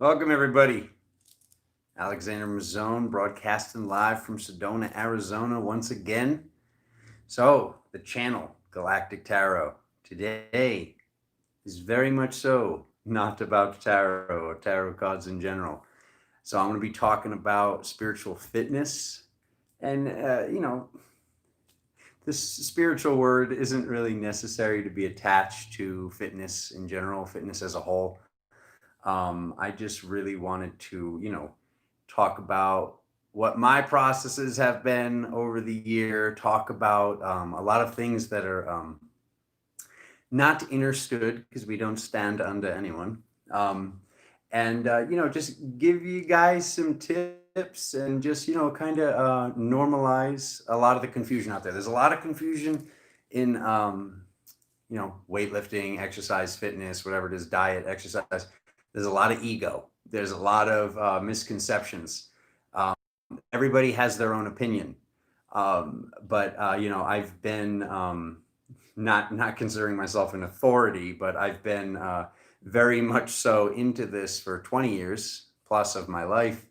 Welcome, everybody. Alexander Mazzone broadcasting live from Sedona, Arizona once again. So, the channel, Galactic Tarot, today is very much so not about tarot or tarot cards in general. So, I'm going to be talking about spiritual fitness. And, this spiritual word isn't really necessary to be attached to fitness in general, fitness as a whole. I just really wanted to, talk about what my processes have been over the year, talk about a lot of things that are not understood because we don't stand under anyone. And, just give you guys some tips and just, kind of normalize a lot of the confusion out there. There's a lot of confusion in, weightlifting, exercise, fitness, whatever it is, diet, exercise. There's a lot of ego. There's a lot of misconceptions. Everybody has their own opinion. But I've been not considering myself an authority, but I've been very much so into this for 20 years plus of my life.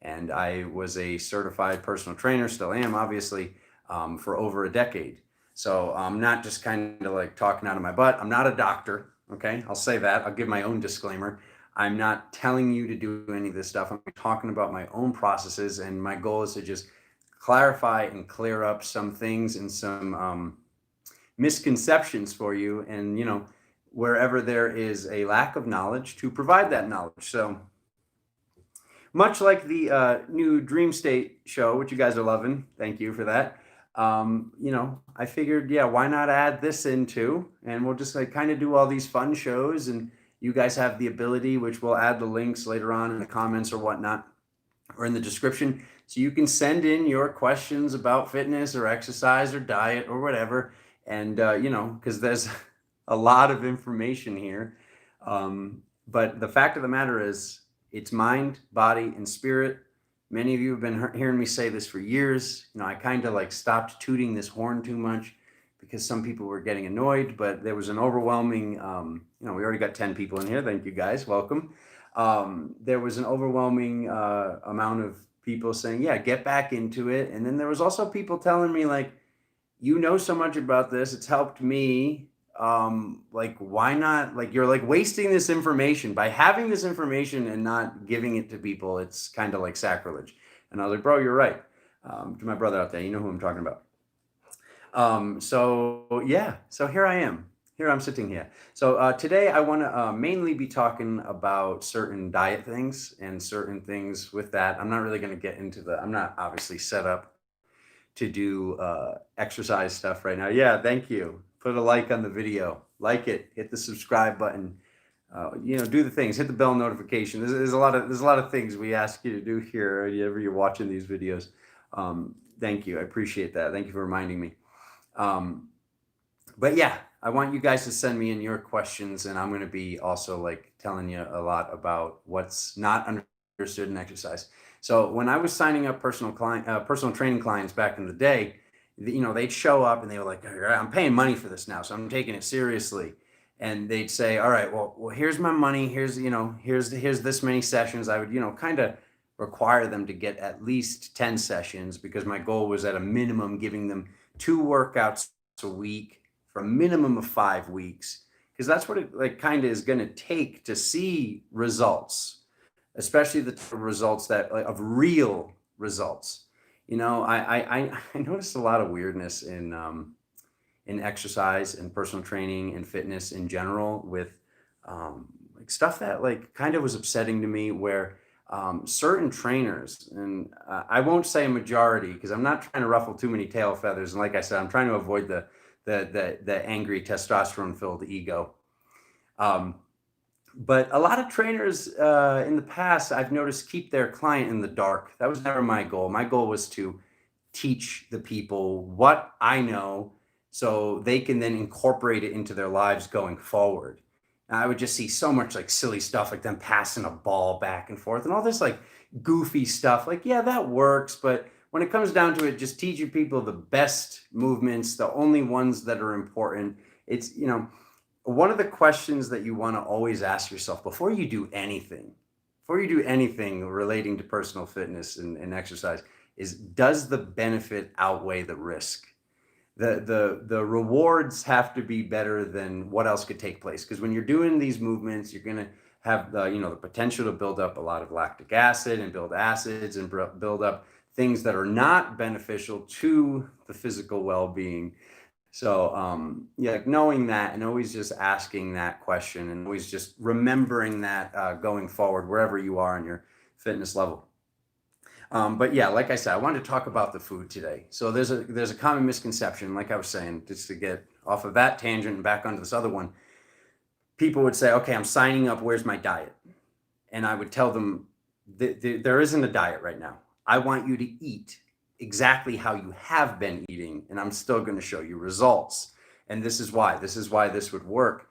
And I was a certified personal trainer, still am, obviously, for over a decade. So I'm not just kind of like talking out of my butt. I'm not a doctor. Okay. I'll say that. I'll give my own disclaimer. I'm not telling you to do any of this stuff. I'm talking about my own processes, and my goal is to just clarify and clear up some things and some misconceptions for you. And, wherever there is a lack of knowledge, to provide that knowledge. So much like the new Dream State show, which you guys are loving. Thank you for that. I figured, yeah, why not add this into, and we'll just like kind of do all these fun shows, and you guys have the ability, which we'll add the links later on in the comments or whatnot, or in the description. So you can send in your questions about fitness or exercise or diet or whatever. And, because there's a lot of information here. But the fact of the matter is, it's mind, body, and spirit. Many of you have been hearing me say this for years. I kind of like stopped tooting this horn too much because some people were getting annoyed, but there was an overwhelming, we already got 10 people in here. Thank you guys. Welcome. There was an overwhelming amount of people saying, yeah, get back into it. And then there was also people telling me like, you know so much about this. It's helped me. Why not? Like, you're like wasting this information by having this information and not giving it to people. It's kind of like sacrilege. And I was like, bro, you're right. To my brother out there, you know who I'm talking about. So here I am. Here I'm sitting here. So today I want to mainly be talking about certain diet things and certain things with that. I'm not really going to get into I'm not obviously set up to do exercise stuff right now. Yeah, thank you. Put a like on the video, like it, hit the subscribe button, do the things, hit the bell notification. There's a lot of things we ask you to do here whenever you're watching these videos. Thank you. I appreciate that. Thank you for reminding me. But yeah, I want you guys to send me in your questions, and I'm going to be also like telling you a lot about what's not understood in exercise. So when I was signing up personal training clients back in the day, they'd show up and they were like, I'm paying money for this now, so I'm taking it seriously. And they'd say, all right, well, here's my money. Here's this many sessions. I would, kind of require them to get at least 10 sessions because my goal was at a minimum giving them 2 workouts a week for a minimum of 5 weeks, because that's what it like kind of is going to take to see results, especially the results that like, of real results. I noticed a lot of weirdness in exercise and personal training and fitness in general with like stuff that like kind of was upsetting to me, where certain trainers, and I won't say a majority because I'm not trying to ruffle too many tail feathers. And like I said, I'm trying to avoid the angry testosterone-filled ego. But a lot of trainers in the past, I've noticed, keep their client in the dark. That was never my goal. My goal was to teach the people what I know so they can then incorporate it into their lives going forward. And I would just see so much like silly stuff, like them passing a ball back and forth and all this like goofy stuff. Like, yeah, that works. But when it comes down to it, just teaching people the best movements, the only ones that are important. It's, one of the questions that you want to always ask yourself before you do anything before you do anything relating to personal fitness and exercise is, does the benefit outweigh the risk? The rewards have to be better than what else could take place, because when you're doing these movements, you're going to have the potential to build up a lot of lactic acid and build acids and build up things that are not beneficial to the physical well-being. So yeah, like knowing that and always just asking that question and always just remembering that going forward wherever you are in your fitness level. But yeah, like I said, I wanted to talk about the food today. So there's a common misconception, like I was saying, just to get off of that tangent and back onto this other one. People would say, okay, I'm signing up, where's my diet? And I would tell them, there isn't a diet right now. I want you to eat exactly how you have been eating, and I'm still going to show you results. And this is why this would work,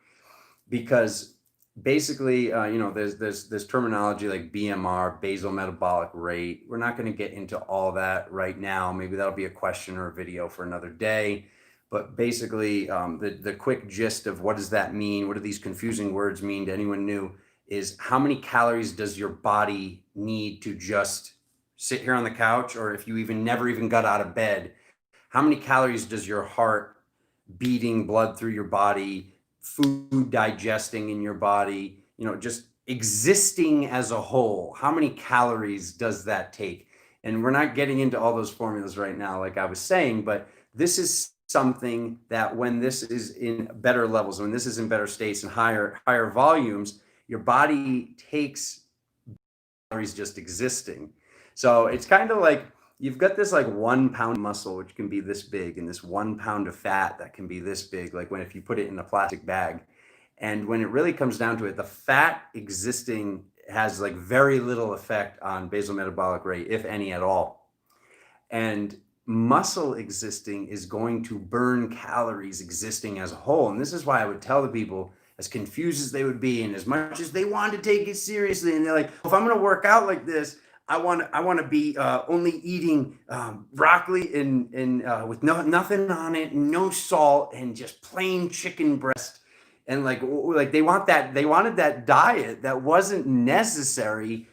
because basically, there's terminology like BMR, basal metabolic rate. We're not going to get into all that right now. Maybe that'll be a question or a video for another day. But basically, the quick gist of what does that mean? What do these confusing words mean to anyone new? Is how many calories does your body need to just sit here on the couch, or if you even never even got out of bed, how many calories does your heart beating blood through your body, food digesting in your body, just existing as a whole, how many calories does that take? And we're not getting into all those formulas right now, like I was saying, but this is something that when this is in better levels, when this is in better states and higher volumes, your body takes calories just existing. So it's kind of like you've got this like 1 pound muscle, which can be this big, and this 1 pound of fat that can be this big, like when if you put it in a plastic bag. And when it really comes down to it, the fat existing has like very little effect on basal metabolic rate, if any at all. And muscle existing is going to burn calories existing as a whole. And this is why I would tell the people, as confused as they would be, and as much as they want to take it seriously, and they're like, if I'm going to work out like this, I want to be only eating broccoli and with nothing on it, no salt, and just plain chicken breast, and like they wanted that diet that wasn't necessary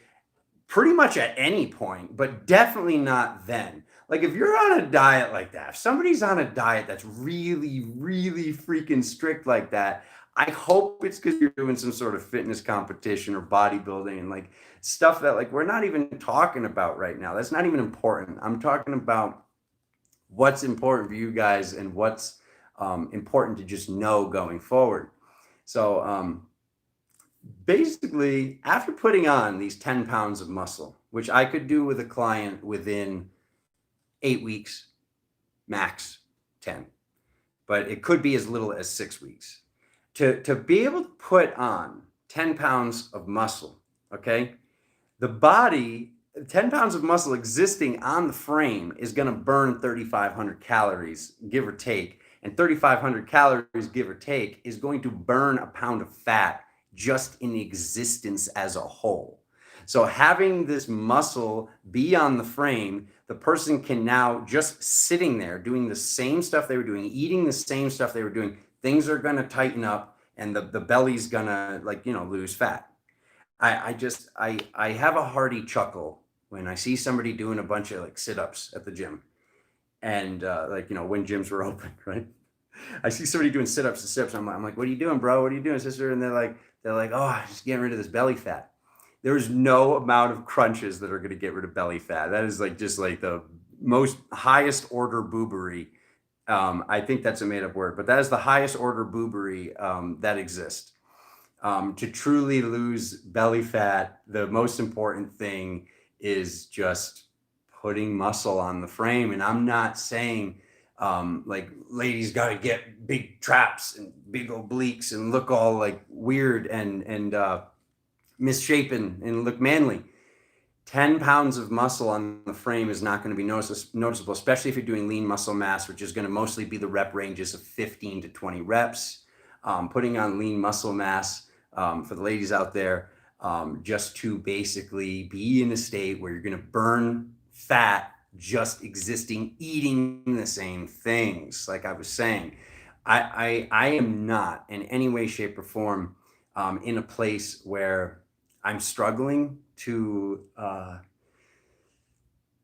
pretty much at any point, but definitely not then. Like if you're on a diet like that, if somebody's on a diet that's really, really freaking strict like that, I hope it's because you're doing some sort of fitness competition or bodybuilding and like stuff that like we're not even talking about right now. That's not even important. I'm talking about what's important for you guys and what's important to just know going forward. So basically, after putting on these 10 pounds of muscle, which I could do with a client within 8 weeks, max 10, but it could be as little as 6 weeks. To be able to put on 10 pounds of muscle, okay, the body, 10 pounds of muscle existing on the frame is going to burn 3,500 calories, give or take. And 3,500 calories, give or take, is going to burn a pound of fat just in existence as a whole. So having this muscle be on the frame, the person can now just sitting there doing the same stuff they were doing, eating the same stuff they were doing, things are going to tighten up and the belly's going to lose fat. I have a hearty chuckle when I see somebody doing a bunch of like sit-ups at the gym and when gyms were open, right? I see somebody doing sit-ups and sit-ups. I'm like, what are you doing, bro? What are you doing, sister? And they're like, oh, I'm just getting rid of this belly fat. There's no amount of crunches that are going to get rid of belly fat. That is like just like the most highest order boobery. I think that's a made up word, but that is the highest order boobery that exists. To truly lose belly fat, the most important thing is just putting muscle on the frame. And I'm not saying like ladies got to get big traps and big obliques and look all like weird and misshapen and look manly. 10 pounds of muscle on the frame is not going to be noticeable, especially if you're doing lean muscle mass, which is going to mostly be the rep ranges of 15 to 20 reps. Putting on lean muscle mass for the ladies out there, just to basically be in a state where you're going to burn fat just existing, eating the same things. Like I was saying, I am not in any way, shape, or form in a place where I'm struggling to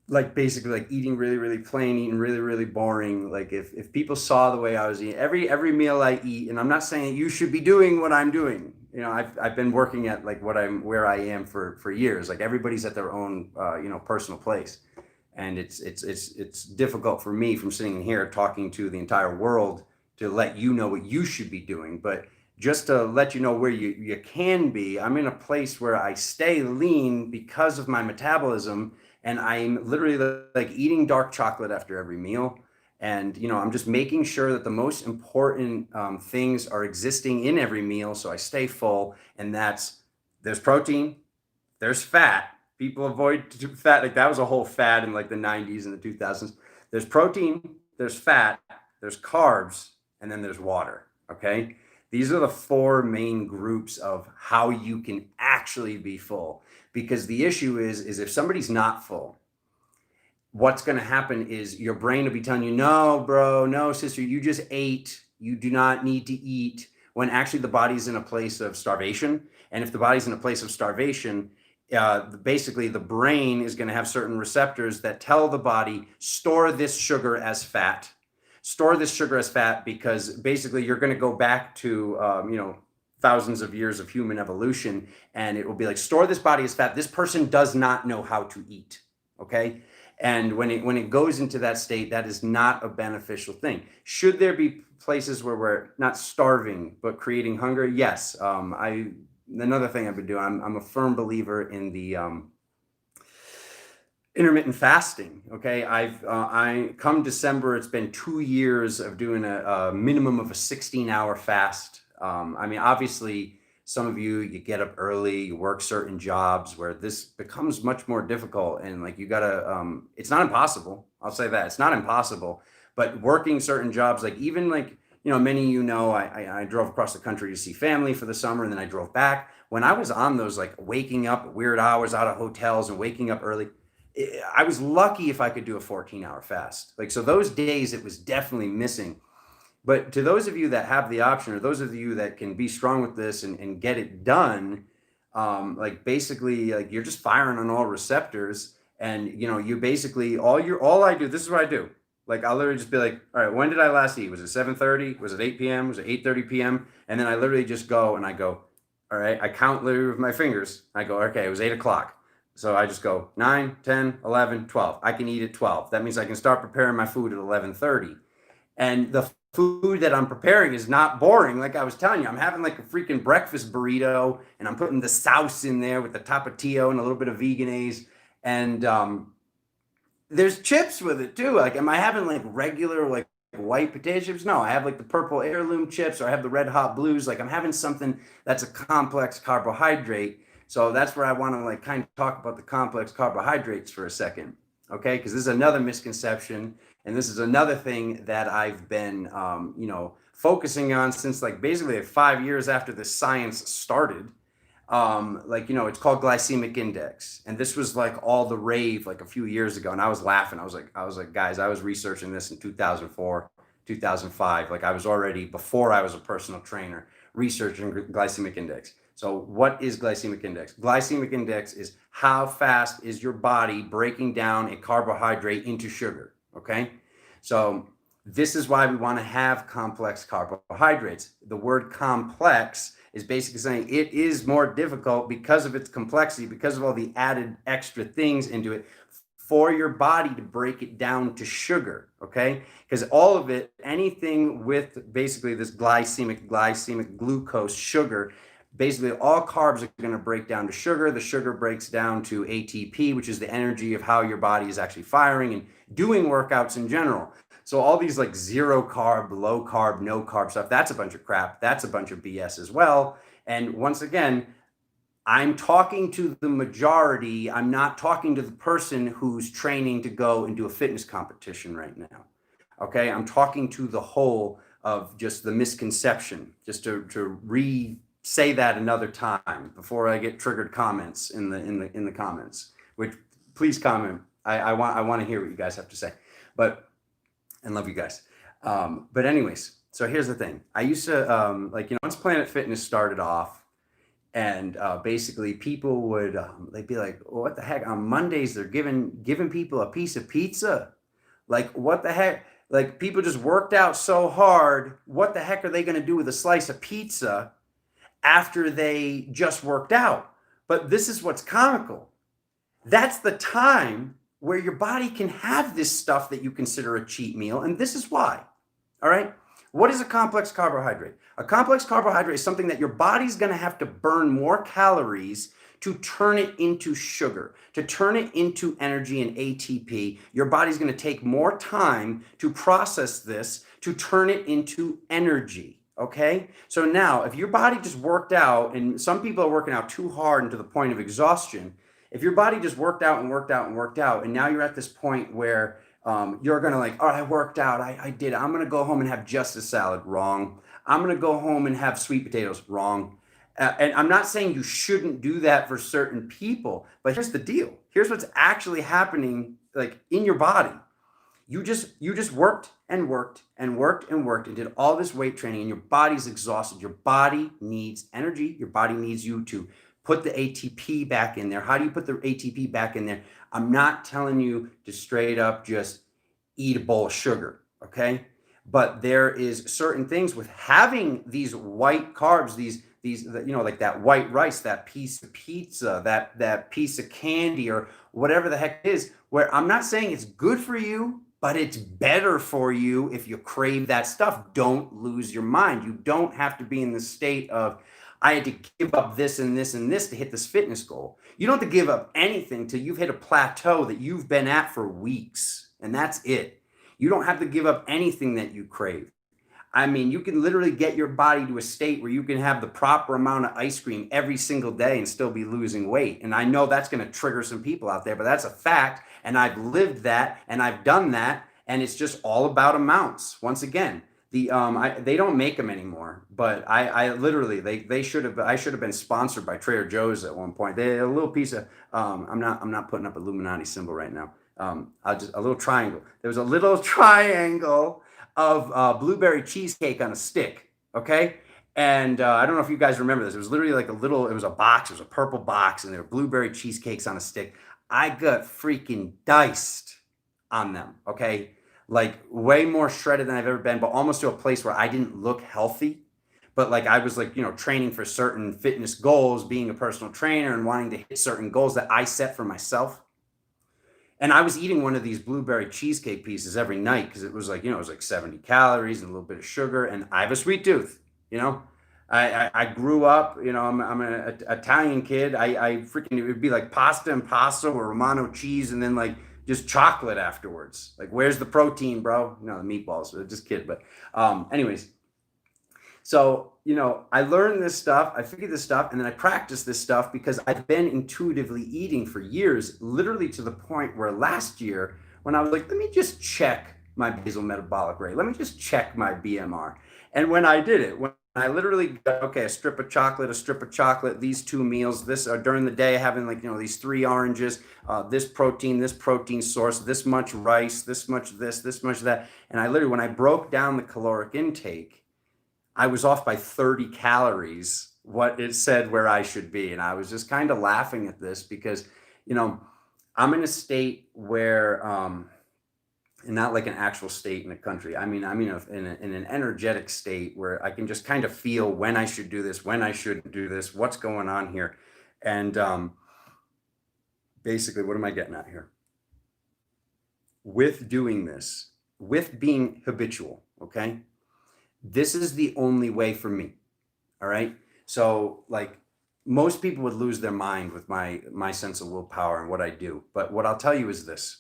like basically like eating really, really plain, eating really, really boring. Like if people saw the way I was eating every meal I eat, and I'm not saying you should be doing what I'm doing. You know, I've been working at like where I am for years. Like everybody's at their own personal place, and it's difficult for me from sitting in here talking to the entire world to let you know what you should be doing. But just to let you know where you can be, I'm in a place where I stay lean because of my metabolism, and I'm literally like eating dark chocolate after every meal. And I'm just making sure that the most important things are existing in every meal, so I stay full. And there's protein, there's fat. People avoid fat. Like that was a whole fad in like the 90s and the 2000s. There's protein, there's fat, there's carbs, and then there's water. Okay. These are the four main groups of how you can actually be full. Because the issue is if somebody's not full, what's going to happen is your brain will be telling you, no, bro, no, sister, you just ate. You do not need to eat, when actually the body's in a place of starvation. And if the body's in a place of starvation, basically the brain is going to have certain receptors that tell the body, store this sugar as fat. Store this sugar as fat, because basically you're going to go back to, thousands of years of human evolution, and it will be like, store this body as fat. This person does not know how to eat. Okay. And when it goes into that state, that is not a beneficial thing. Should there be places where we're not starving but creating hunger? Yes. Another thing I've been doing, I'm a firm believer in the intermittent fasting. Okay, I come December, it's been 2 years of doing a minimum of a 16-hour fast. I mean, obviously, some of you get up early, you work certain jobs where this becomes much more difficult, and like you gotta. It's not impossible. I'll say that it's not impossible, but working certain jobs, like even like many I drove across the country to see family for the summer, and then I drove back. When I was on those like waking up at weird hours out of hotels and waking up early, I was lucky if I could do a 14-hour fast. Like, so those days it was definitely missing. But to those of you that have the option, or those of you that can be strong with this and get it done, like basically like you're just firing on all receptors, and you basically all I do, this is what I do. Like I'll literally just be like, all right, when did I last eat? Was it 7:30? Was it 8 p.m.? Was it 8:30 p.m.? And then I literally just go and I go, all right, I count literally with my fingers. I go, okay, it was 8 o'clock. So I just go 9, 10, 11, 12. I can eat at 12. That means I can start preparing my food at 11:30. And the food that I'm preparing is not boring. Like I was telling you, I'm having like a freaking breakfast burrito, and I'm putting the sauce in there with the tapatio and a little bit of veganese. And there's chips with it too. Like, am I having like regular like white potato chips? No, I have like the purple heirloom chips, or I have the red hot blues. Like I'm having something that's a complex carbohydrate. So that's where I want to like kind of talk about the complex carbohydrates for a second. Okay, because this is another misconception, and this is another thing that I've been focusing on since like basically like 5 years after the science started. It's called glycemic index, and this was like all the rave like a few years ago, and I was laughing. I was like, guys, I was researching this in 2004, 2005. Like I was already, before I was a personal trainer, researching glycemic index. So what is glycemic index? Glycemic index is how fast is your body breaking down a carbohydrate into sugar. Okay, so this is why we want to have complex carbohydrates. The word complex is basically saying it is more difficult because of its complexity, because of all the added extra things into it, for your body to break it down to sugar. Okay, because all of it, anything with basically this glycemic glucose sugar, basically all carbs are going to break down to sugar. The sugar breaks down to ATP, which is the energy of how your body is actually firing and doing workouts in general. So all these like zero carb, low carb, no carb stuff, that's a bunch of crap. That's a bunch of BS as well. And once again, I'm talking to the majority. I'm not talking to the person who's training to go and do a fitness competition right now. Okay, I'm talking to the whole of just the misconception, just to say that another time before I get triggered comments in the comments. Which, please comment. I want to hear what you guys have to say. But and love you guys. But anyways, so here's the thing. I used to once Planet Fitness started off, And basically people would they'd be like, well, what the heck, on Mondays they're giving people a piece of pizza. Like, what the heck? Like, people just worked out so hard, what the heck are they going to do with a slice of pizza after they just worked out? But this is what's comical. That's the time where your body can have this stuff that you consider a cheat meal, and this is why. All right. What is a complex carbohydrate? A complex carbohydrate is something that your body's going to have to burn more calories to turn it into sugar, to turn it into energy and ATP. Your body's going to take more time to process this, to turn it into energy. Okay. So now, if your body just worked out, and some people are working out too hard and to the point of exhaustion, if your body just worked out and worked out and worked out, and now you're at this point where you're going to like, oh, I worked out. I did. I'm going to go home and have just a salad. Wrong. I'm going to go home and have sweet potatoes. Wrong. And I'm not saying you shouldn't do that for certain people, but here's the deal. Here's what's actually happening, like, in your body. You just worked and worked and worked and worked and did all this weight training, and your body's exhausted. Your body needs energy. Your body needs you to put the ATP back in there. How do you put the ATP back in there? I'm not telling you to straight up just eat a bowl of sugar, okay? But there is certain things with having these white carbs, these like that white rice, that piece of pizza, that piece of candy, or whatever the heck it is, where I'm not saying it's good for you, but it's better for you if you crave that stuff. Don't lose your mind. You don't have to be in the state of, I had to give up this and this and this to hit this fitness goal. You don't have to give up anything till you've hit a plateau that you've been at for weeks, and that's it. You don't have to give up anything that you crave. I mean, you can literally get your body to a state where you can have the proper amount of ice cream every single day and still be losing weight. And I know that's going to trigger some people out there, but that's a fact. And I've lived that and I've done that. And it's just all about amounts. Once again, they don't make them anymore, but I literally, I should have been sponsored by Trader Joe's at one point. They had a little piece of, I'm not putting up Illuminati symbol right now. A little triangle. There was a little triangle of blueberry cheesecake on a stick. Okay. And I don't know if you guys remember this. It was literally like it was a box. It was a purple box, and there were blueberry cheesecakes on a stick. I got freaking diced on them. Okay. Like, way more shredded than I've ever been, but almost to a place where I didn't look healthy. But like, I was like, training for certain fitness goals, being a personal trainer and wanting to hit certain goals that I set for myself. And I was eating one of these blueberry cheesecake pieces every night because it was like, it was like 70 calories and a little bit of sugar. And I have a sweet tooth, I grew up, I'm an Italian kid. I freaking, it would be like pasta and pasta or Romano cheese, and then like just chocolate afterwards. Like, where's the protein, bro? The meatballs. Just kid. But anyways, so, I learned this stuff, I figured this stuff, and then I practiced this stuff because I've been intuitively eating for years, literally to the point where last year, when I was like, let me just check my basal metabolic rate, let me just check my BMR. And when I did it, when I literally got, okay, a strip of chocolate, these two meals, this during the day, having like, these 3 oranges, this protein source, this much rice, this much that. And I literally, when I broke down the caloric intake, I was off by 30 calories, what it said where I should be. And I was just kind of laughing at this because, I'm in a state where, and not like an actual state in a country. I mean, in an energetic state where I can just kind of feel when I should do this, when I shouldn't do this, what's going on here. And basically, what am I getting at here? With doing this, with being habitual, okay? This is the only way for me. All right. So like, most people would lose their mind with my sense of willpower and what I do. But what I'll tell you is this.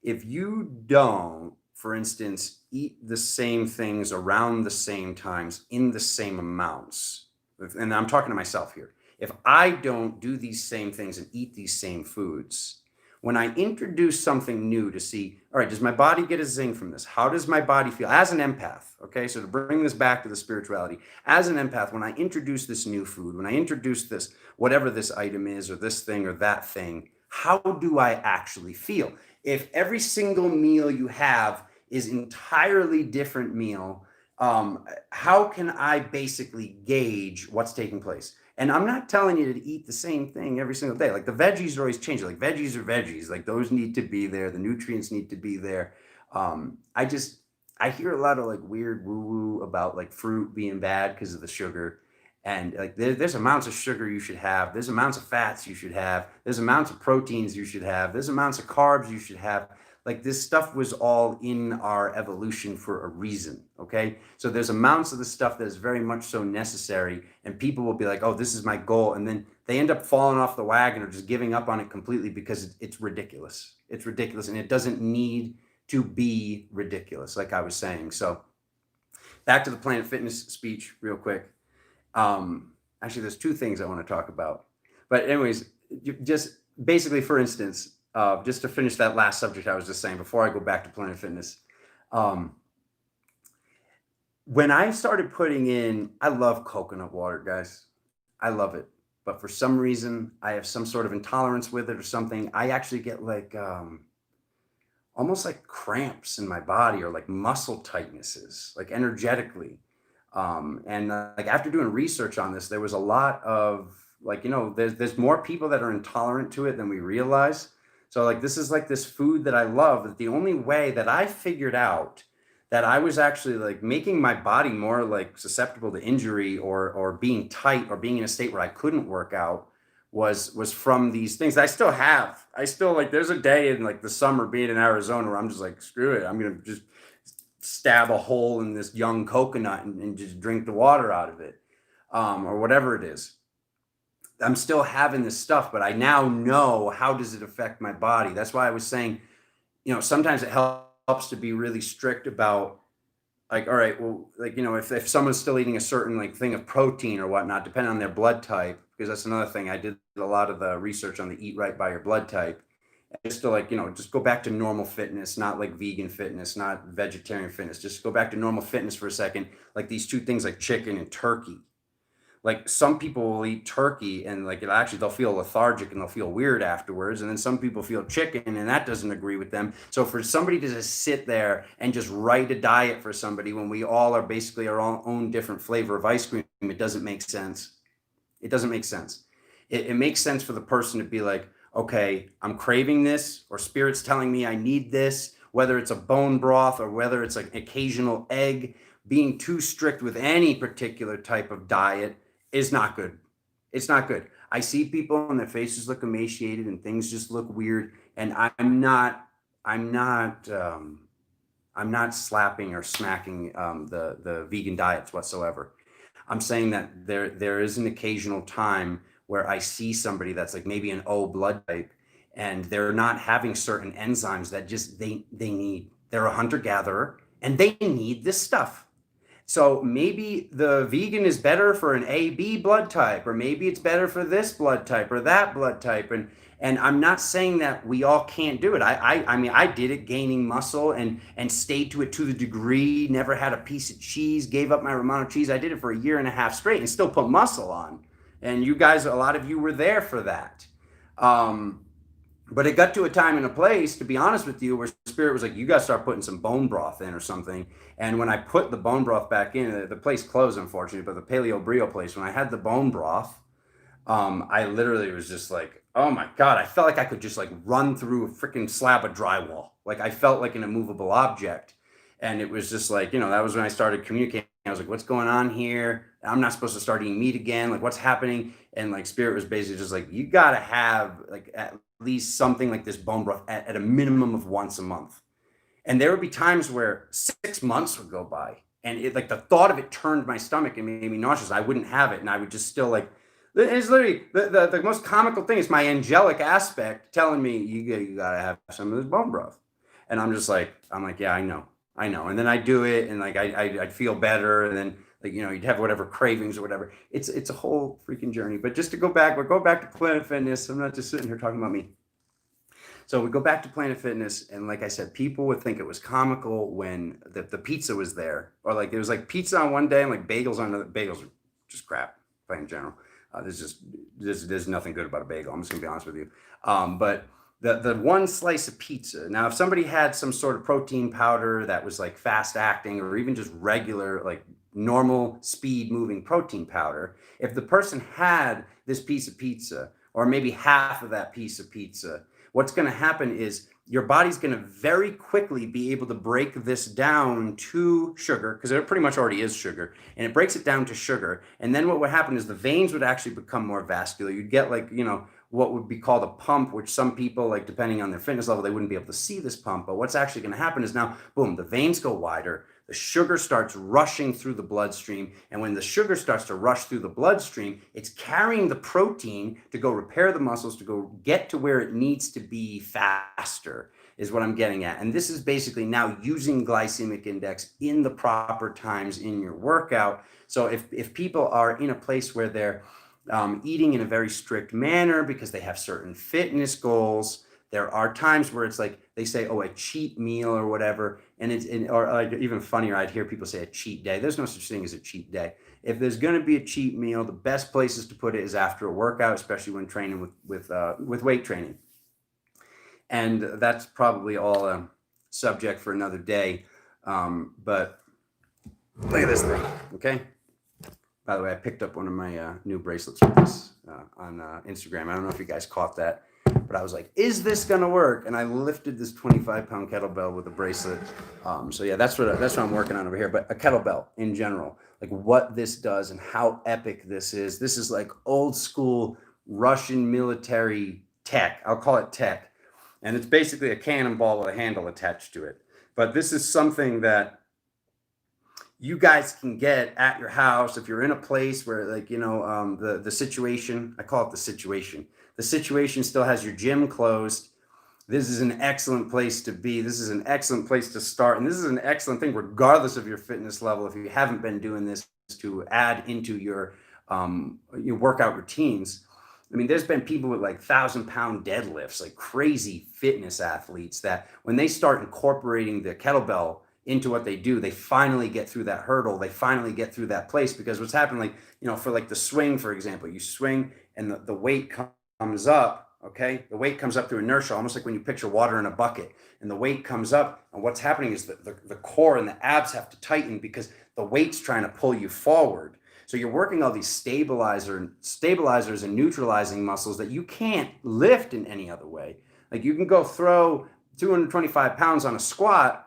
If you don't, for instance, eat the same things around the same times in the same amounts, and I'm talking to myself here. If I don't do these same things and eat these same foods, when I introduce something new to see, all right, does my body get a zing from this? How does my body feel as an empath? Okay, so to bring this back to the spirituality, as an empath, when I introduce this new food, when I introduce this, whatever this item is, or this thing or that thing, how do I actually feel? If every single meal you have is entirely different meal, how can I basically gauge what's taking place? And I'm not telling you to eat the same thing every single day. Like the veggies are always changing. Like veggies are veggies. Like those need to be there. The nutrients need to be there. I just I hear a lot of like weird woo woo about like fruit being bad because of the sugar. And like there's amounts of sugar you should have. There's amounts of fats you should have. There's amounts of proteins you should have. There's amounts of carbs you should have. Like this stuff was all in our evolution for a reason. Okay. So there's amounts of the stuff that is very much so necessary. And people will be like, oh, this is my goal. And then they end up falling off the wagon or just giving up on it completely because it's ridiculous. It's ridiculous. And it doesn't need to be ridiculous, like I was saying. So back to the Planet Fitness speech real quick. Actually, there's two things I want to talk about. But anyways, just basically, for instance, just to finish that last subject I was just saying before I go back to Planet Fitness. When I started putting in, I love coconut water, guys. I love it. But for some reason, I have some sort of intolerance with it or something. I actually get like almost like cramps in my body or like muscle tightnesses, like energetically. And like after doing research on this, there was a lot of like, there's more people that are intolerant to it than we realize. So like this is like this food that I love. That the only way that I figured out that I was actually like making my body more like susceptible to injury or being tight or being in a state where I couldn't work out was from these things that I still have. I still like there's a day in like the summer being in Arizona where I'm just like, screw it. I'm gonna just stab a hole in this young coconut and just drink the water out of it, or whatever it is. I'm still having this stuff, but I now know how does it affect my body. That's why I was saying, sometimes it helps to be really strict about like, all right, well, like, if someone's still eating a certain like thing of protein or whatnot, depending on their blood type, because that's another thing. I did a lot of the research on the eat right by your blood type. Just to like, just go back to normal fitness, not like vegan fitness, not vegetarian fitness. Just go back to normal fitness for a second. Like these two things like chicken and turkey. Like some people will eat turkey and like they'll feel lethargic and they'll feel weird afterwards. And then some people feel chicken and that doesn't agree with them. So for somebody to just sit there and just write a diet for somebody when we all are basically our own different flavor of ice cream, it doesn't make sense. It doesn't make sense. It makes sense for the person to be like, okay, I'm craving this, or spirit's telling me I need this, whether it's a bone broth or whether it's like occasional egg. Being too strict with any particular type of diet is not good. It's not good. I see people and their faces look emaciated and things just look weird. And I'm not slapping or smacking the vegan diets whatsoever. I'm saying that there is an occasional time where I see somebody that's like maybe an O blood type and they're not having certain enzymes that just they need. They're a hunter gatherer and they need this stuff. So maybe the vegan is better for an AB blood type, or maybe it's better for this blood type or that blood type. And I'm not saying that we all can't do it. I mean, I did it gaining muscle and stayed to it to the degree, never had a piece of cheese, gave up my Romano cheese. I did it for a year and a half straight and still put muscle on. And you guys, a lot of you were there for that. But it got to a time and a place, to be honest with you, where spirit was like, you got to start putting some bone broth in or something. And when I put the bone broth back in, the place closed, unfortunately, but the Paleo Brio place, when I had the bone broth, I literally was just like, oh my God, I felt like I could just like run through a freaking slab of drywall. Like I felt like an immovable object. And it was just like, that was when I started communicating. I was like, what's going on here? I'm not supposed to start eating meat again. Like what's happening? And like spirit was basically just like, you got to have like at least something like this bone broth at a minimum of once a month. And there would be times where 6 months would go by and it like the thought of it turned my stomach and made me nauseous. I wouldn't have it. And I would just still like, it's literally the most comical thing is my angelic aspect telling me you got to have some of this bone broth. And I'm like, yeah, I know. And then I do it and like, I'd feel better. And then like, you'd have whatever cravings or whatever. It's a whole freaking journey. But just to go back, we'll go back to Planet Fitness. I'm not just sitting here talking about me. So we go back to Planet Fitness. And like I said, people would think it was comical when the pizza was there. Or like, there was like pizza on one day and like bagels on the bagels are just crap, in general. There's nothing good about a bagel. I'm just gonna be honest with you. But the one slice of pizza. Now, if somebody had some sort of protein powder that was like fast acting or even just regular, like normal speed moving protein powder. If the person had this piece of pizza, or maybe half of that piece of pizza, what's going to happen is your body's going to very quickly be able to break this down to sugar, because it pretty much already is sugar, and it breaks it down to sugar. And then what would happen is the veins would actually become more vascular. You'd get like, what would be called a pump, which some people, like depending on their fitness level, they wouldn't be able to see this pump. But what's actually going to happen is now, boom, the veins go wider, the sugar starts rushing through the bloodstream. And when the sugar starts to rush through the bloodstream, it's carrying the protein to go repair the muscles, to go get to where it needs to be faster, is what I'm getting at. And this is basically now using glycemic index in the proper times in your workout. So if people are in a place where they're eating in a very strict manner because they have certain fitness goals, there are times where it's like they say, oh, a cheat meal or whatever. And or even funnier, I'd hear people say a cheat day. There's no such thing as a cheat day. If there's going to be a cheat meal, the best places to put it is after a workout, especially when training with weight training. And that's probably all a subject for another day. But look at this thing, okay? By the way, I picked up one of my new bracelets with this on Instagram. I don't know if you guys caught that, but I was like, is this going to work? And I lifted this 25-pound kettlebell with a bracelet. So yeah, that's what I'm working on over here. But a kettlebell in general, like what this does and how epic this is. This is like old school Russian military tech. I'll call it tech. And it's basically a cannonball with a handle attached to it. But this is something that you guys can get at your house if you're in a place where, like, the situation, I call it the situation still has your gym closed. This is an excellent place to be. This is an excellent place to start. And this is an excellent thing, regardless of your fitness level. If you haven't been doing this, to add into your workout routines. I mean, there's been people with like 1,000-pound deadlifts, like crazy fitness athletes, that when they start incorporating the kettlebell into what they do, they finally get through that hurdle. They finally get through that place, because what's happening, like, for like the swing, for example, you swing and the weight comes up, okay? The weight comes up through inertia, almost like when you picture water in a bucket, and the weight comes up, and what's happening is the core and the abs have to tighten because the weight's trying to pull you forward. So you're working all these stabilizers and neutralizing muscles that you can't lift in any other way. Like, you can go throw 225 pounds on a squat,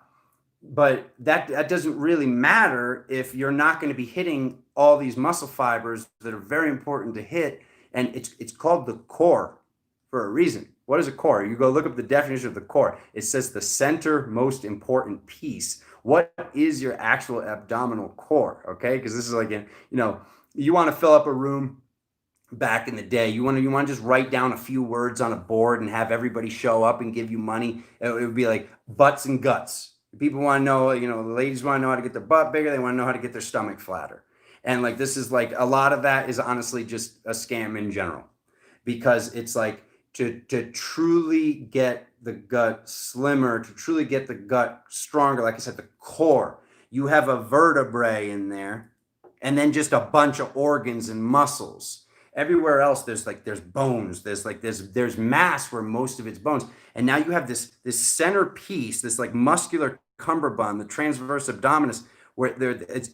but that doesn't really matter if you're not going to be hitting all these muscle fibers that are very important to hit. And it's called the core for a reason. What is a core? You go look up the definition of the core. It says the center most important piece. What is your actual abdominal core? Okay, because this is like, you want to fill up a room. Back in the day, you want to just write down a few words on a board and have everybody show up and give you money. It would be like butts and guts. People want to know, the ladies want to know how to get their butt bigger. They want to know how to get their stomach flatter. And like, this is like, a lot of that is honestly just a scam in general, because it's like to truly get the gut slimmer, to truly get the gut stronger. Like I said, the core, you have a vertebrae in there, and then just a bunch of organs and muscles. Everywhere else, there's bones. There's mass where most of it's bones. And now you have this center piece, this like muscular cumberbund, the transverse abdominis, where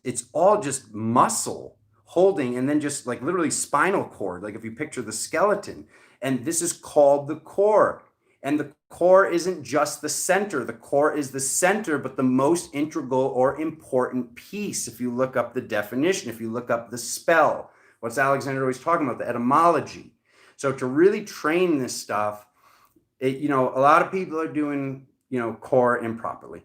it's all just muscle holding, and then just like literally spinal cord, like if you picture the skeleton. And this is called the core. And the core isn't just the center. The core is the center, but the most integral or important piece. If you look up the definition, if you look up the spell, what's Alexander always talking about? The etymology. So to really train this stuff, a lot of people are doing, core improperly.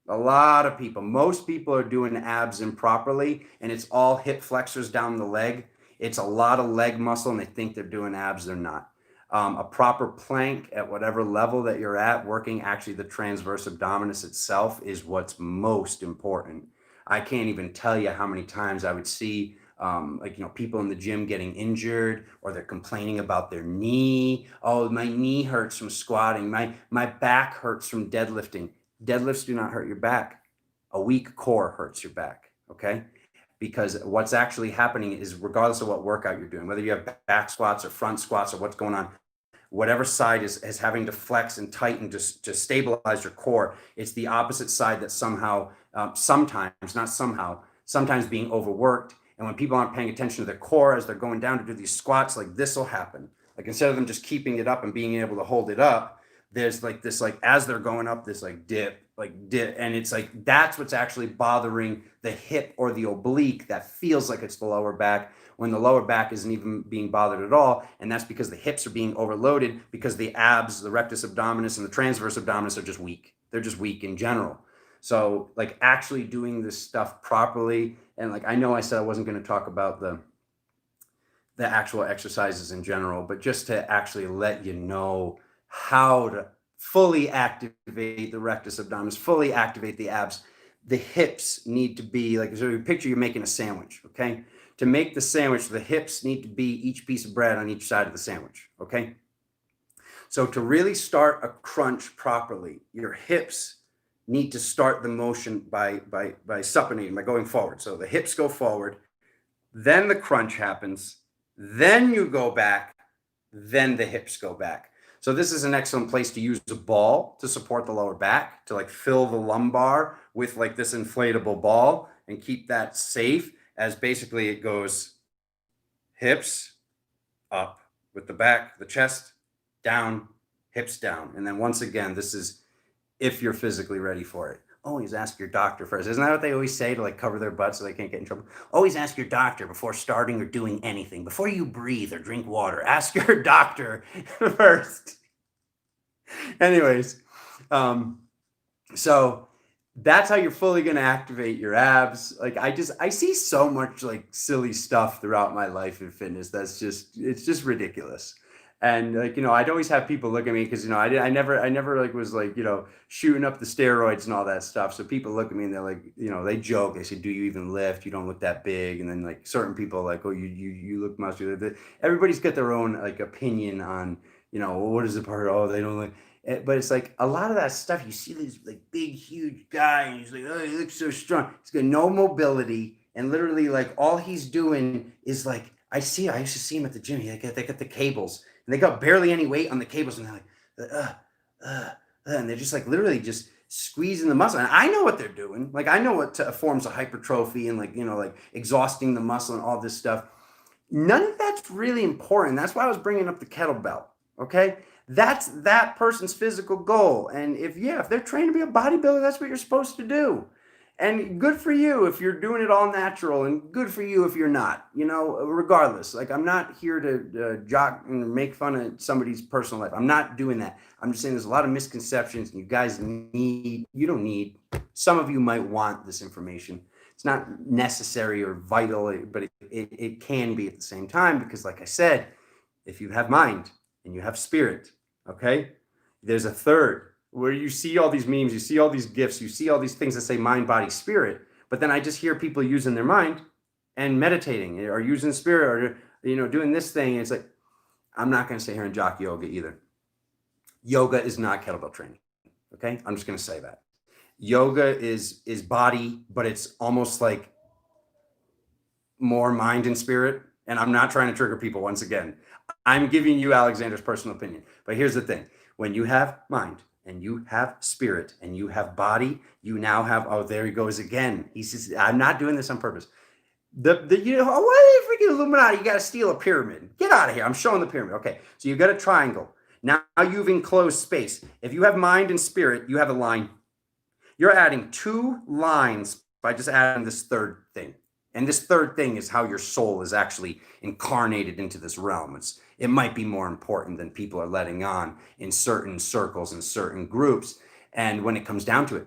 A lot of people, most people are doing abs improperly, and it's all hip flexors down the leg. It's a lot of leg muscle, and they think they're doing abs. They're not. A proper plank at whatever level that you're at, working actually the transverse abdominis itself, is what's most important. I can't even tell you how many times I would see people in the gym getting injured, or they're complaining about their knee. Oh, my knee hurts from squatting. My back hurts from deadlifting. Deadlifts do not hurt your back. A weak core hurts your back, okay? Because what's actually happening is, regardless of what workout you're doing, whether you have back squats or front squats or what's going on, whatever side is having to flex and tighten to stabilize your core, it's the opposite side that somehow, sometimes, not somehow, sometimes being overworked. And when people aren't paying attention to their core as they're going down to do these squats, like this will happen. Like instead of them just keeping it up and being able to hold it up, there's like this, like as they're going up, this like dip, and it's like that's what's actually bothering the hip or the oblique that feels like it's the lower back, when the lower back isn't even being bothered at all. And that's because the hips are being overloaded, because the abs, the rectus abdominis and the transverse abdominis are just weak. They're just weak in general. So like actually doing this stuff properly, and like I know I said I wasn't going to talk about the actual exercises in general, but just to actually let you know how to fully activate the rectus abdominis, fully activate the abs. The hips need to be like, so you picture you're making a sandwich, okay? To make the sandwich, the hips need to be each piece of bread on each side of the sandwich, okay? So to really start a crunch properly, your hips need to start the motion by supinating, by going forward. So the hips go forward, then the crunch happens, then you go back, then the hips go back. So this is an excellent place to use a ball to support the lower back, to like fill the lumbar with like this inflatable ball and keep that safe, as basically it goes hips up with the back, the chest down, hips down. And then once again, this is if you're physically ready for it. Always ask your doctor first. Isn't that what they always say, to like cover their butt so they can't get in trouble? Always ask your doctor before starting or doing anything. Before you breathe or drink water, ask your doctor first. Anyways, so that's how you're fully going to activate your abs. Like I see so much like silly stuff throughout my life in fitness. It's just ridiculous. And like, I'd always have people look at me because, I never like was like, shooting up the steroids and all that stuff. So people look at me and they're like, they joke. They say, do you even lift? You don't look that big. And then like certain people are like, oh, you look muscular. Everybody's got their own like opinion on, what is the part? Oh, they don't like, but it's like a lot of that stuff. You see this like big, huge guy and he's like, oh, he looks so strong. He's got no mobility. And literally like all he's doing is like, I used to see him at the gym. They got the cables. And they got barely any weight on the cables, and they're like, and they're just like literally just squeezing the muscle. And I know what they're doing. Like I know what forms of hypertrophy and like, like exhausting the muscle and all this stuff. None of that's really important. That's why I was bringing up the kettlebell. Okay. That's that person's physical goal. And if they're trained to be a bodybuilder, that's what you're supposed to do. And good for you if you're doing it all natural, and good for you if you're not, regardless. Like I'm not here to jock and make fun of somebody's personal life. I'm not doing that. I'm just saying there's a lot of misconceptions, and you guys some of you might want this information. It's not necessary or vital, but it can be at the same time, because like I said, if you have mind and you have spirit, okay, there's a third. Where you see all these memes, you see all these GIFs, you see all these things that say mind, body, spirit, but then I just hear people using their mind and meditating or using spirit or, doing this thing. And it's like, I'm not going to sit here and jock yoga either. Yoga is not kettlebell training. Okay. I'm just going to say that. Yoga is body, but it's almost like more mind and spirit. And I'm not trying to trigger people once again. I'm giving you Alexander's personal opinion, but here's the thing. When you have mind, and you have spirit, and you have body, you now have, oh, there he goes again. He says, I'm not doing this on purpose. Why are you freaking Illuminati? You got to steal a pyramid. Get out of here. I'm showing the pyramid. Okay, so you've got a triangle. Now you've enclosed space. If you have mind and spirit, you have a line. You're adding 2 lines by just adding this third thing. And this third thing is how your soul is actually incarnated into this realm. It might be more important than people are letting on in certain circles and certain groups. And when it comes down to it,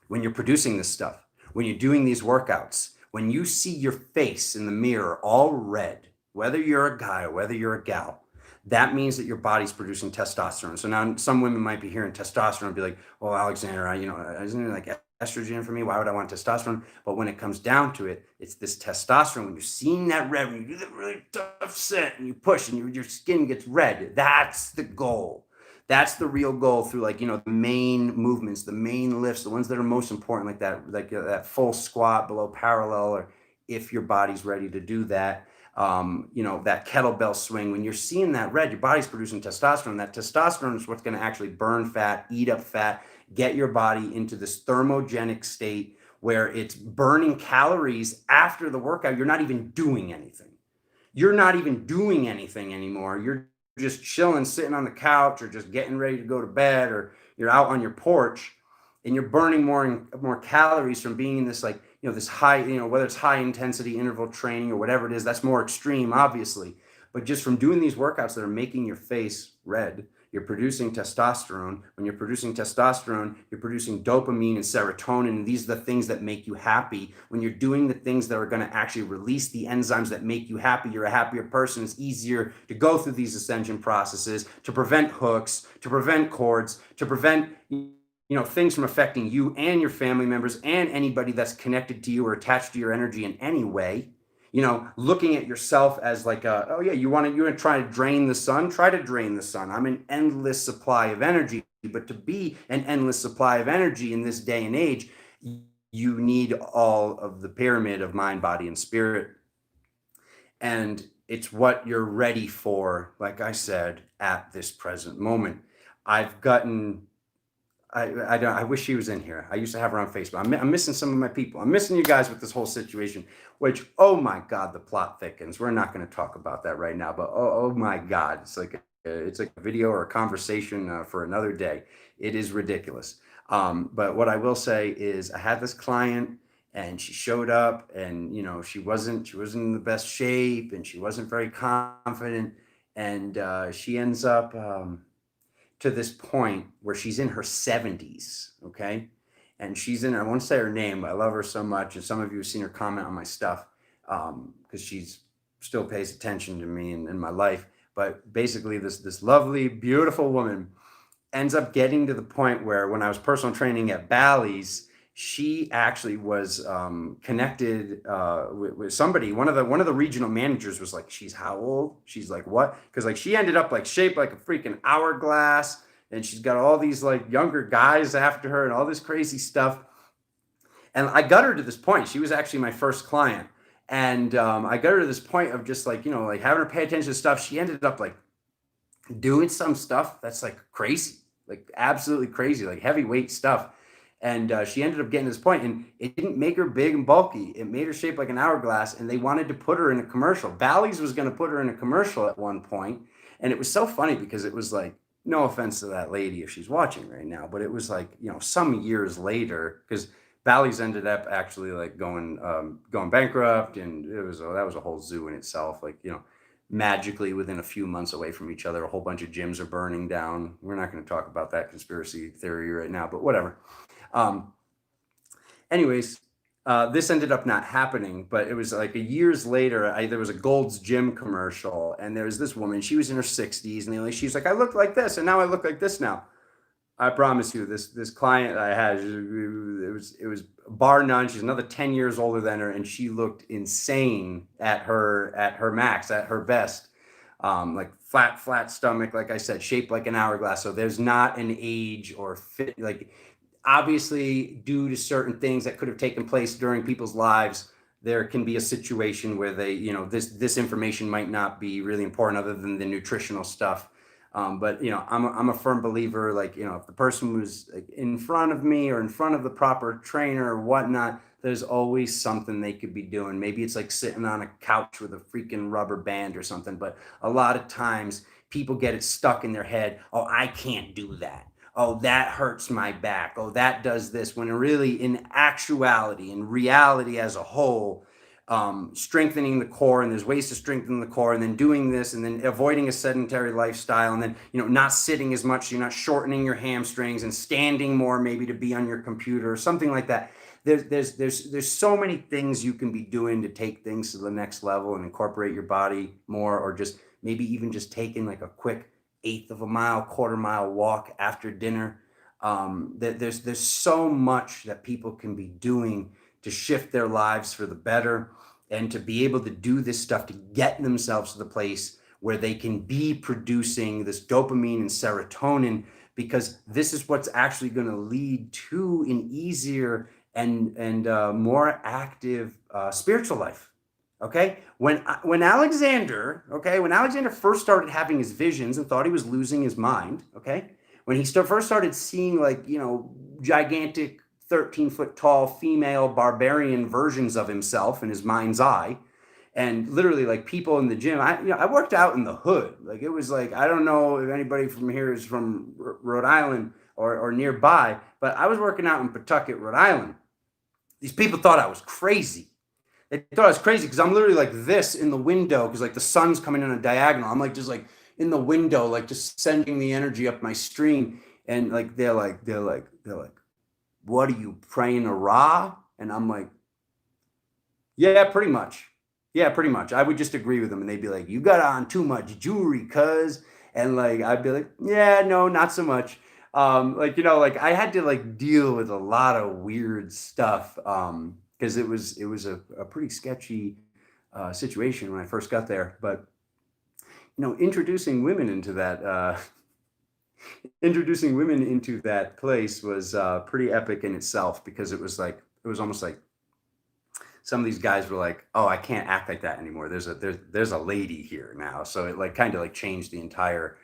when you're producing this stuff, when you're doing these workouts, when you see your face in the mirror all red, whether you're a guy or whether you're a gal, that means that your body's producing testosterone. So now some women might be hearing testosterone and be like, well, Alexander, isn't it like estrogen for me? Why would I want testosterone? But when it comes down to it, it's this testosterone. When you're seeing that red, when you do that really tough set and you push and your skin gets red, that's the goal. That's the real goal through the main movements, the main lifts, the ones that are most important, like that full squat below parallel, or if your body's ready to do that. That kettlebell swing, when you're seeing that red, your body's producing testosterone. That testosterone is what's going to actually burn fat, eat up fat, get your body into this thermogenic state where it's burning calories after the workout. You're not even doing anything. You're not even doing anything anymore. You're just chilling, sitting on the couch, or just getting ready to go to bed, or you're out on your porch, and you're burning more and more calories from being in this, like, this high, whether it's high intensity interval training or whatever it is. That's more extreme, obviously, but just from doing these workouts that are making your face red, you're producing testosterone. When you're producing testosterone, you're producing dopamine and serotonin. And these are the things that make you happy. When you're doing the things that are going to actually release the enzymes that make you happy, you're a happier person. It's easier to go through these ascension processes, to prevent hooks, to prevent cords, to prevent things from affecting you and your family members and anybody that's connected to you or attached to your energy in any way. Looking at yourself as like, oh yeah, you want to try to drain the sun, try to drain the sun. I'm an endless supply of energy. But to be an endless supply of energy in this day and age, you need all of the pyramid of mind, body, and spirit. And it's what you're ready for, like I said, at this present moment. I've gotten I wish she was in here. I used to have her on Facebook. I'm missing some of my people. I'm missing you guys with this whole situation, which, oh my God, the plot thickens. We're not going to talk about that right now, but oh my God, it's like a video or a conversation for another day. It is ridiculous. But what I will say is, I had this client, and she showed up, and she wasn't in the best shape, and she wasn't very confident, and she ends up to this point where she's in her 70s, okay? And she's I won't say her name, but I love her so much. And some of you have seen her comment on my stuff, because she's still pays attention to me and my life. But basically, this lovely, beautiful woman ends up getting to the point where, when I was personal training at Bally's, she actually was connected with somebody. One of the regional managers was like, "She's how old?" She's like, "What?" Because like she ended up like shaped like a freaking hourglass, and she's got all these like younger guys after her and all this crazy stuff. And I got her to this point. She was actually my first client, and I got her to this point of just like like having her pay attention to stuff. She ended up like doing some stuff that's like crazy, like absolutely crazy, like heavyweight stuff. And she ended up getting to this point, and it didn't make her big and bulky. It made her shaped like an hourglass, and they wanted to put her in a commercial. Bally's was going to put her in a commercial at one point, and it was so funny because it was like, no offense to that lady if she's watching right now, but it was like, some years later, because Bally's ended up actually like going bankrupt, and that was a whole zoo in itself. Like, magically within a few months away from each other, a whole bunch of gyms are burning down. We're not going to talk about that conspiracy theory right now, but whatever. Anyways, this ended up not happening, but it was like years later, there was a Gold's Gym commercial, and there was this woman. She was in her 60s, and she's like, "I look like this, and now I look like this now." I promise you, this client I had, it was bar none. She's another 10 years older than her, and she looked insane at her max, at her best. Like flat stomach, like I said, shaped like an hourglass. So there's not an age or fit, like, obviously, due to certain things that could have taken place during people's lives, there can be a situation where they, this information might not be really important other than the nutritional stuff. But I'm a firm believer, like, if the person was like in front of me or in front of the proper trainer or whatnot, there's always something they could be doing. Maybe it's like sitting on a couch with a freaking rubber band or something. But a lot of times people get it stuck in their head. Oh, I can't do that. Oh, that hurts my back. Oh, that does this. When really, in actuality, in reality as a whole, strengthening the core, and there's ways to strengthen the core, and then doing this, and then avoiding a sedentary lifestyle, and then not sitting as much, so you're not shortening your hamstrings, and standing more maybe to be on your computer or something like that. There's so many things you can be doing to take things to the next level and incorporate your body more, or just maybe even just taking like a quick eighth of a mile, quarter mile walk after dinner. There's so much that people can be doing to shift their lives for the better, and to be able to do this stuff to get themselves to the place where they can be producing this dopamine and serotonin, because this is what's actually going to lead to an easier and more active spiritual life. Okay, when Alexander first started having his visions and thought he was losing his mind, okay, when he first started seeing like gigantic 13-foot tall female barbarian versions of himself in his mind's eye. And literally, like, people in the gym, I worked out in the hood. Like, it was like, I don't know if anybody from here is from Rhode Island or nearby, but I was working out in Pawtucket, Rhode Island. These people thought I was crazy. They thought I was crazy because I'm literally like this in the window because like the sun's coming in a diagonal. I'm like just like in the window, like just sending the energy up my stream. And like they're like, what are you praying to Ra? And I'm like, yeah, pretty much. Yeah, pretty much. I would just agree with them, and they'd be like, "You got on too much jewelry, cuz," and like I'd be like, "Yeah, no, not so much." Like like I had to like deal with a lot of weird stuff because it was a pretty sketchy situation when I first got there. But introducing women into that place was pretty epic in itself because it was almost like some of these guys were like, "Oh, I can't act like that anymore. There's a lady here now." So it like kind of like changed the entire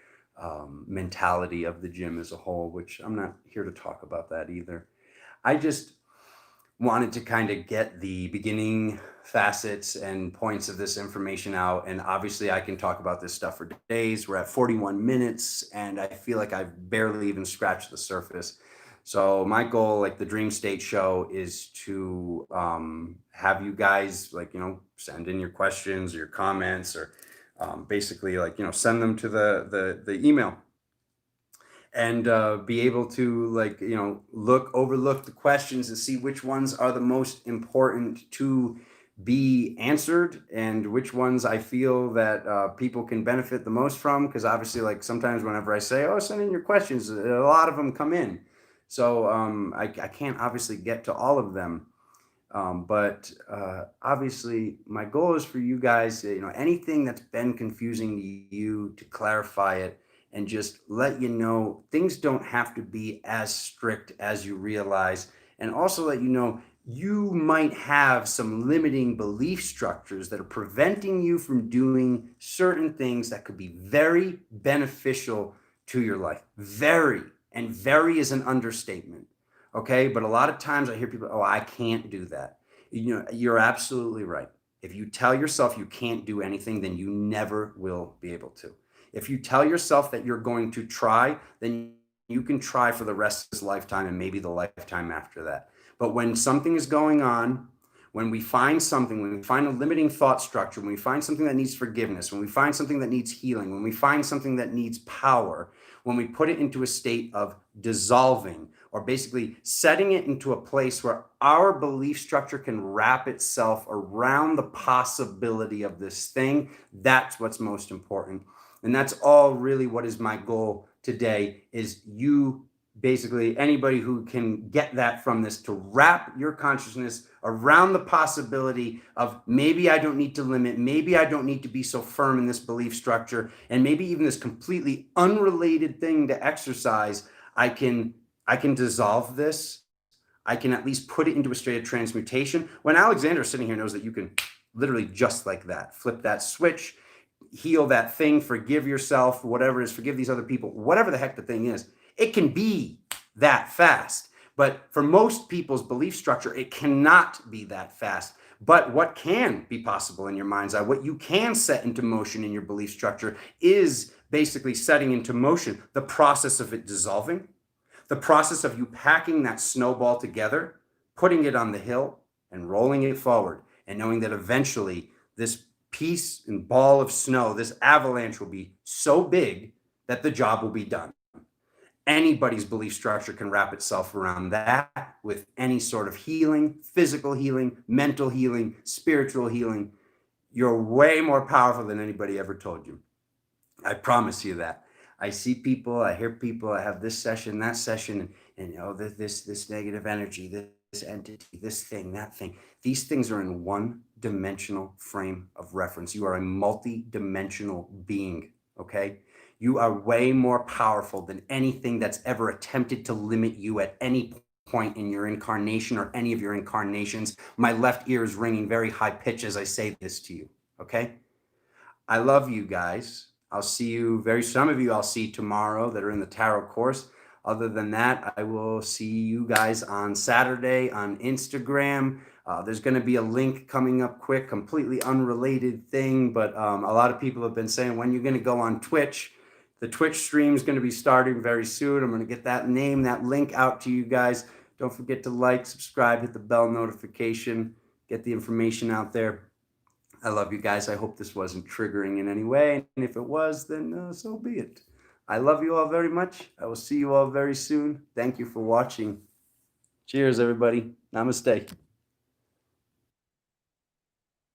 mentality of the gym as a whole, which I'm not here to talk about that either. I just wanted to kind of get the beginning facets and points of this information out. And obviously, I can talk about this stuff for days. We're at 41 minutes, and I feel like I've barely even scratched the surface. So my goal, like the Dream State Show, is to have you guys like send in your questions, your comments, or basically like send them to the email and be able to like overlook the questions and see which ones are the most important to be answered and which ones I feel that people can benefit the most from, because obviously like sometimes whenever I say, oh, send in your questions, a lot of them come in, so I can't obviously get to all of them. But obviously, my goal is for you guys, anything that's been confusing to you, to clarify it and just let you know things don't have to be as strict as you realize. And also let you know you might have some limiting belief structures that are preventing you from doing certain things that could be very beneficial to your life. Very, and very is an understatement. Okay, but a lot of times I hear people, oh, I can't do that. You're absolutely right. If you tell yourself you can't do anything, then you never will be able to. If you tell yourself that you're going to try, then you can try for the rest of this lifetime and maybe the lifetime after that. But when something is going on, when we find something, when we find a limiting thought structure, when we find something that needs forgiveness, when we find something that needs healing, when we find something that needs power, when we put it into a state of dissolving, or basically setting it into a place where our belief structure can wrap itself around the possibility of this thing, that's what's most important. And that's all really what is my goal today, is you, basically anybody who can get that from this, to wrap your consciousness around the possibility of maybe I don't need to limit, maybe I don't need to be so firm in this belief structure, and maybe even this completely unrelated thing to exercise, I can dissolve this. I can at least put it into a state of transmutation. When Alexander sitting here knows that you can literally just like that, flip that switch, heal that thing, forgive yourself, whatever it is, forgive these other people, whatever the heck the thing is, it can be that fast. But for most people's belief structure, it cannot be that fast. But what can be possible in your mind's eye, what you can set into motion in your belief structure, is basically setting into motion the process of it dissolving, the process of you packing that snowball together, putting it on the hill and rolling it forward, and knowing that eventually this piece and ball of snow, this avalanche, will be so big that the job will be done. Anybody's belief structure can wrap itself around that with any sort of healing, physical healing, mental healing, spiritual healing. You're way more powerful than anybody ever told you. I promise you that. I see people, I hear people, I have this session, that session, and this negative energy, this entity, this thing, that thing. These things are in one-dimensional frame of reference. You are a multi-dimensional being, okay? You are way more powerful than anything that's ever attempted to limit you at any point in your incarnation or any of your incarnations. My left ear is ringing very high pitch as I say this to you, okay? I love you guys. I'll see you some of you I'll see tomorrow that are in the tarot course. Other than that, I will see you guys on Saturday on Instagram. There's going to be a link coming up quick, completely unrelated thing, but a lot of people have been saying when you're going to go on Twitch. The Twitch stream is going to be starting very soon. I'm going to get that link out to you guys. Don't forget to like, subscribe, hit the bell notification, get the information out there. I love you guys. I hope this wasn't triggering in any way. And if it was, then so be it. I love you all very much. I will see you all very soon. Thank you for watching. Cheers, everybody. Namaste.